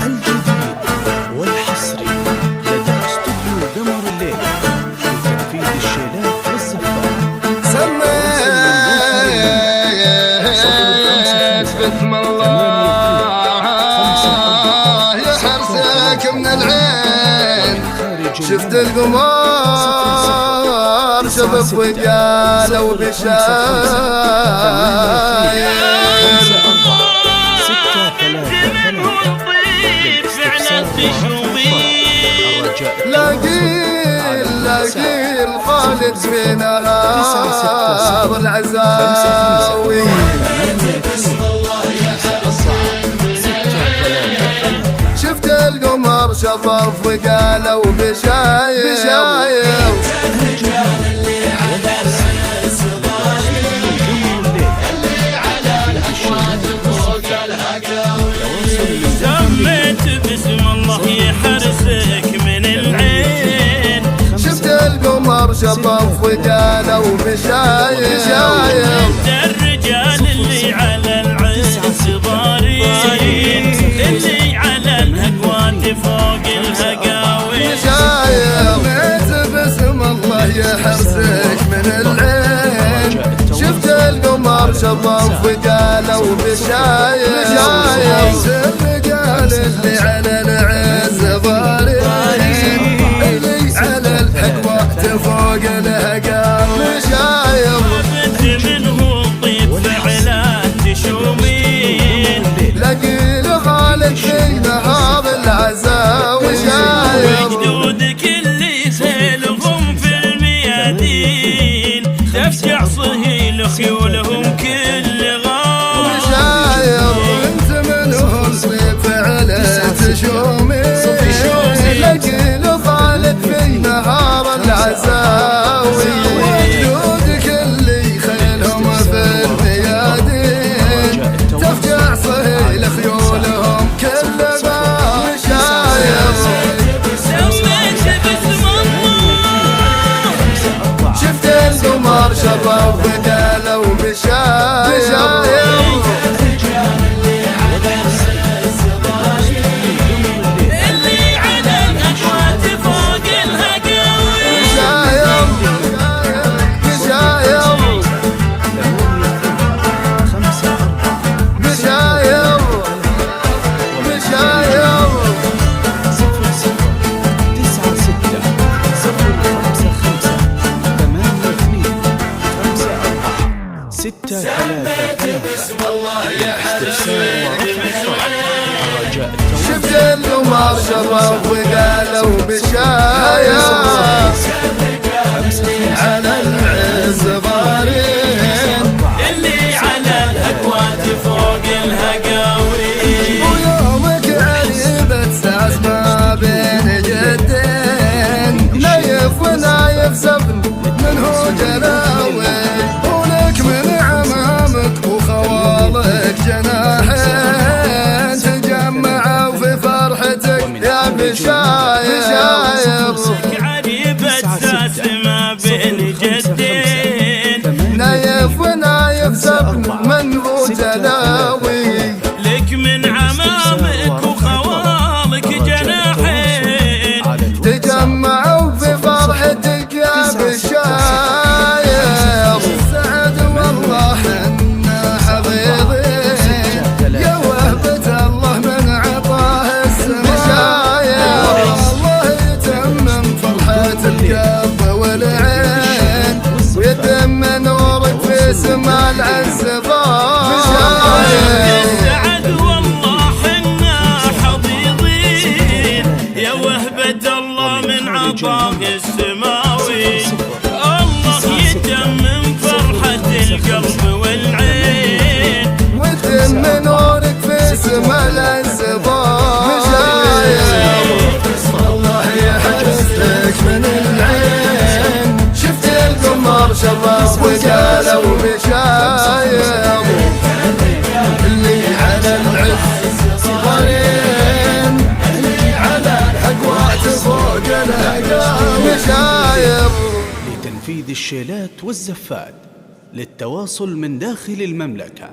الجديد والحصري لدى استوديو قمر الليل لتنفيذ الشيلات والزفات. سميت باسم الله يا حرسك من العين، شفت القمر شبف وقالوا بشاير لاقيل خالد في نهار العزاوي. شفت القمر شطف وقالوا بشاير سميت باسم الله يحرسك من العين، شفت القمر شطف وقالوا بشاير الرجال اللي على العز ضارين، اللي على الهقوات فوق الهقاوي. سميت باسم الله يحرسك من العين، شفت القمر شطف وقالوا بشاير الرجال اللي على العز ضارين، اللي على الحقوات فوق الهقاوي. بنت منه طيب فعلات تشومين، لاقي له خالد في نهار العزاوي. وجدودك اللي سيلهم في الميادين، تفجع صهيل خيولهم كل غار. انت منهم طيب فعلات تشومين، لاقي له خالد في نهار العزاوي. وجدودك اللي خيلهم في الميادين، تفجع صهيل خيولهم كل بار. سميت باسم الله شفت القمر شطف وقالوا بشاير اللي على الأكوات فوق الهقاوي. باسم الله يحرسك شفت القمر شطف وقالوا بشاير على العز ضارين، اللي على الأكوات فوق الهقاوي. ويومك عريبة ساس ما بين جدين، نايف ونايف سفن منه جلاوي. ولك من عمامك وخوالك جناحين، تجمعوا في فرحتك يا بشاير. عريبة ساس ما بين جدين، نايف ونايف سفن منه جلاوي. لك من عمامك وخوالك جناحين، تجمعوا في فرحتك يا بشاير. سعد والله حنا حبيبين، يا وهبة الله من عطاه السماير. الله يتمم فرحة القلب والعين، ويتم نورك في سما العز سعد والله حنا حظيظين، يا وهبة الله من عطاه السماوي. الله يتمم فرحة القلب والعين، ويتم نورك في سما العز الله يحرسك من العين. شفت القمر شطف وقالوا بشاير، اللي على العز ضارين، اللي على الحقوات فوق الهقاوي. لتنفيذ الشيلات والزفات. للتواصل من داخل المملكة